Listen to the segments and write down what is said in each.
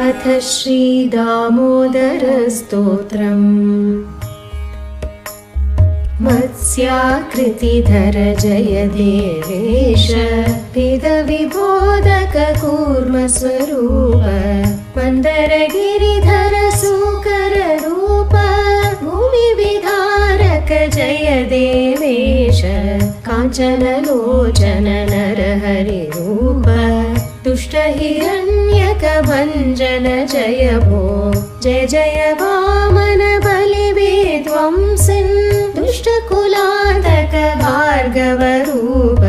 अथ श्रीदामोदरस्तोत्रम्। मत्स्याकृतिधर जय देवेश वेदविबोधक कूर्मस्वरूप मन्दरगिरिधर सूकररूप भूमिविधारक जय देवेश काञ्चनलोचन नरहरिरूप दुष्टहिरण्यकभञ्जन जय भो जय जय वामन बलिवेद्वंसिन् दुष्टकुलादक भार्गवरूप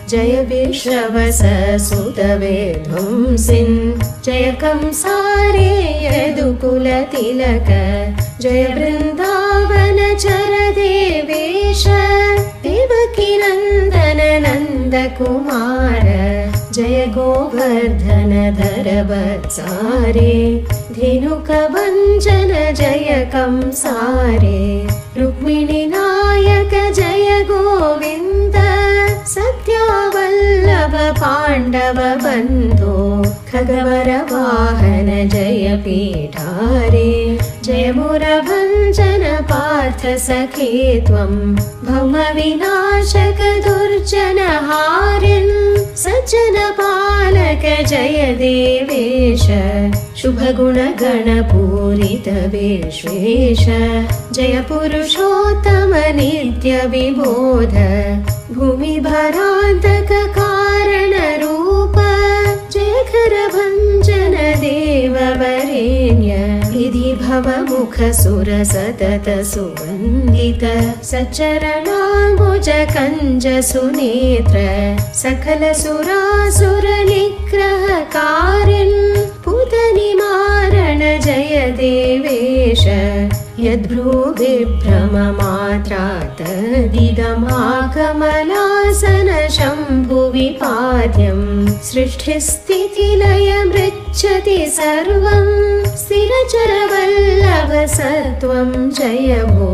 जय विश्रवससुतवेध्वंसिन् जय कंसारे यदुकुलतिलक जय वृन्दावनचर देवेश देवकीनन्दन नन्दकुमार जय गोवर्धनधर वत्सारे धेनुकभञ्जन जय कंसारे रुक्मिणीनायक जय गोविन्द सत्यावल्लभ पाण्डव बन्धो खगवरवाहन जय पीठारे जय मुरभञ्जन पार्थ सखे त्वं भौमविनाशक दुर्जनहारिन् सज्जन पालक जय देवेश शुभगुणगणपूरित विश्वेश जय पुरुषोत्तम नित्य विबोध भूमिभरान्तक कारणरूप जय खरभञ्जन देववरेण्य विधि भवमुख सुर सतत सुवन्दित सच्चरणाम्बुज कञ्ज सुनेत्र सकल सुरासुर निग्रहकारिन् पूतनिमारण जय देवेश यद्भ्रूविभ्रममात्रातदिदमाकमलासन शम्भुविपाद्यं सृष्टिस्थितिलयमृच्छति सर्वं स्थिरचरवल्लभ सत्वं जय भो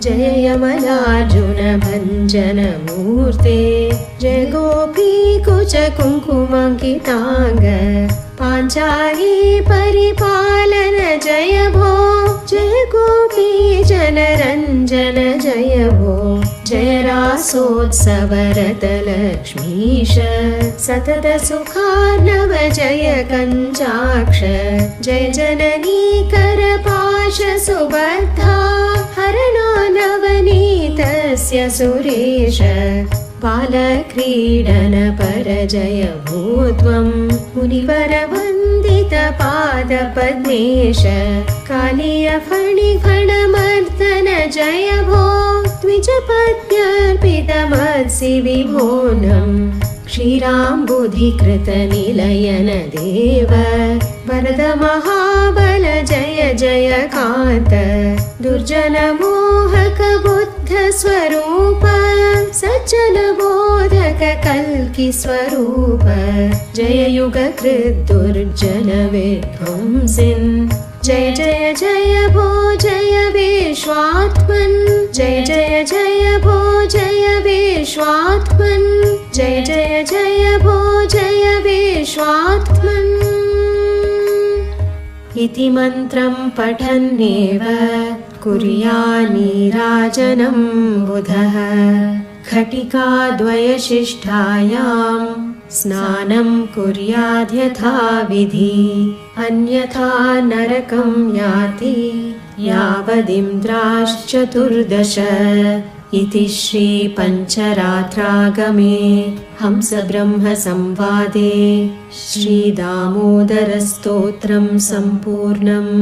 जय यमलार्जुन भञ्जन मूर्ते जय गोपीकुच कुङ्कुमङ्किताङ्ग पाञ्चाली परिपालन जय भो जय गोपी जनरञ्जन जय भो जय रासोत्सवरत लक्ष्मीश सतत सुखार्णव जय कञ्चाक्ष जय जननी करपाश सुबद्धा हरणा नवनीतस्य सुरेश बालक्रीडन पर जय भो त्वं मुनिवर वन्दित पादपद्मेश कालीय फणिफणमर्दन जय भो द्विजपद्यार्पितमत्सि विभोनं क्षीराम्बुधिकृत निलयन देव वरद महाबल जय जय कान्त दुर्जन मोहक बुद्ध स्वरूप सज्जन बोधक कल्कि स्वरूप जय युगकृत् दुर्जन विध्वंसिन् जय जय जय भो जय विश्वात्मन् जय जय जय भो जय विश्वात्मन् जय जय जय भो जय विश्वात्मन् इति मन्त्रं पठन्नेव कुर्यान्नीराजनं बुधः घटिकाद्वयशिष्ठायां स्नानं कुर्याद्यथा विधि अन्यथा नरकं याति यावदिन्द्राश्चतुर्दश इति श्री पंचरात्रागमे हंसब्रह्मसंवादे श्रीदामोदरस्तोत्रं सम्पूर्णम्।